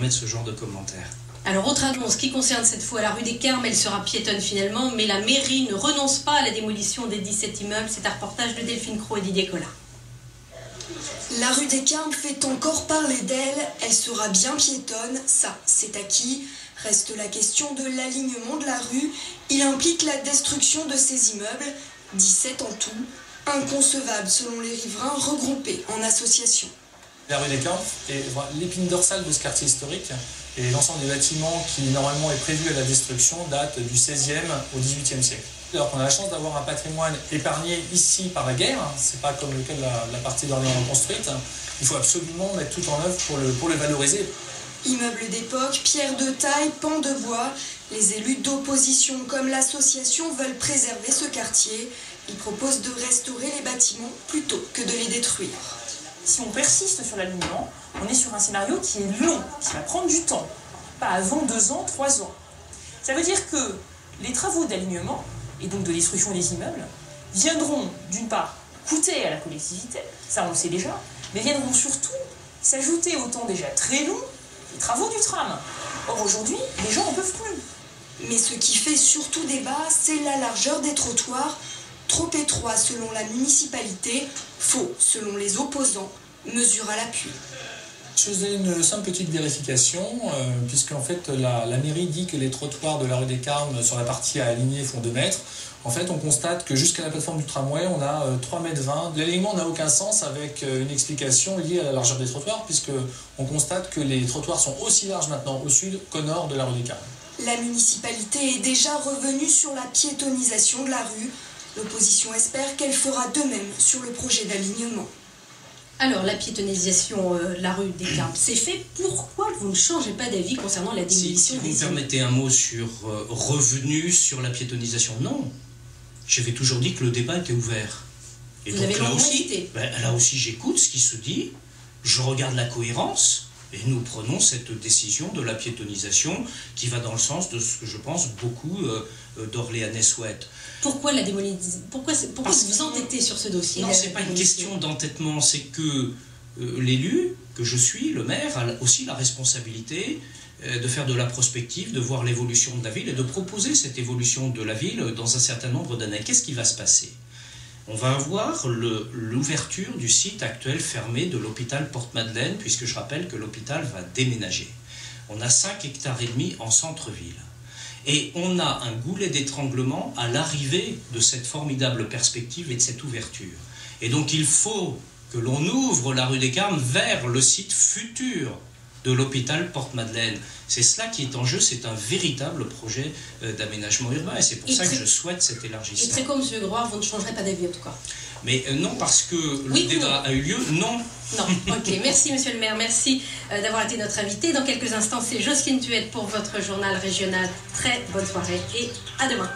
Mettre ce genre de commentaires. Alors, autre annonce qui concerne cette fois la rue des Carmes, elle sera piétonne finalement, mais la mairie ne renonce pas à la démolition des 17 immeubles. C'est un reportage de Delphine Cros et Didier Collin. La rue des Carmes fait encore parler d'elle, elle sera bien piétonne, ça c'est acquis. Reste la question de l'alignement de la rue, il implique la destruction de ces immeubles, 17 en tout, inconcevable selon les riverains regroupés en association. La rue des Carmes est l'épine dorsale de ce quartier historique et l'ensemble des bâtiments qui normalement est prévu à la destruction date du XVIe au XVIIIe siècle. Alors qu'on a la chance d'avoir un patrimoine épargné ici par la guerre, c'est pas comme le cas de la partie d'Orléans reconstruite, il faut absolument mettre tout en œuvre pour le valoriser. Immeubles d'époque, pierres de taille, pans de bois, les élus d'opposition comme l'association veulent préserver ce quartier. Ils proposent de restaurer les bâtiments plutôt que de les détruire. Si on persiste sur l'alignement, on est sur un scénario qui est long, qui va prendre du temps, pas avant 2 ans, 3 ans. Ça veut dire que les travaux d'alignement et donc de destruction des immeubles viendront d'une part coûter à la collectivité, ça on le sait déjà, mais viendront surtout s'ajouter au temps déjà très long les travaux du tram. Or aujourd'hui, les gens n'en peuvent plus. Mais ce qui fait surtout débat, c'est la largeur des trottoirs, trop étroit selon la municipalité, faux selon les opposants, mesure à l'appui. Je faisais une simple petite vérification, puisqu'en fait la mairie dit que les trottoirs de la rue des Carmes sur la partie à aligner font 2 mètres. En fait, on constate que jusqu'à la plateforme du tramway, on a 3,20 mètres. L'alignement n'a aucun sens avec une explication liée à la largeur des trottoirs, puisqu'on constate que les trottoirs sont aussi larges maintenant au sud qu'au nord de la rue des Carmes. La municipalité est déjà revenue sur la piétonnisation de la rue. L'opposition espère qu'elle fera de même sur le projet d'alignement. Alors, la piétonnisation de la rue des Carmes, c'est fait. Pourquoi vous ne changez pas d'avis concernant la démolition Si des vous me permettez un mot sur revenu sur la piétonnisation, non. J'avais toujours dit que le débat était ouvert. Et vous donc avez là aussi, j'écoute ce qui se dit, je regarde la cohérence, et nous prenons cette décision de la piétonnisation qui va dans le sens de ce que je pense beaucoup d'Orléanais souhaitent. Pourquoi la démolition? Pourquoi vous vous entêtez sur ce dossier? Non, ce n'est pas une question d'entêtement, c'est que l'élu, que je suis, le maire, a aussi la responsabilité de faire de la prospective, de voir l'évolution de la ville et de proposer cette évolution de la ville dans un certain nombre d'années. Qu'est-ce qui va se passer? On va avoir l'ouverture du site actuel fermé de l'hôpital Porte-Madeleine, puisque je rappelle que l'hôpital va déménager. On a 5,5 hectares en centre-ville. Et on a un goulet d'étranglement à l'arrivée de cette formidable perspective et de cette ouverture. Et donc il faut que l'on ouvre la rue des Carmes vers le site futur de l'hôpital Porte-Madeleine. C'est cela qui est en jeu, c'est un véritable projet d'aménagement urbain et c'est pour ça que je souhaite cet élargissement. Et très comme M. Groire, vous ne changerez pas d'avis en tout cas. Mais non, parce que le débat a eu lieu, non. Non, ok. Merci Monsieur le maire, merci d'avoir été notre invité. Dans quelques instants, c'est Jocelyne Thuette pour votre journal régional. Très bonne soirée et à demain.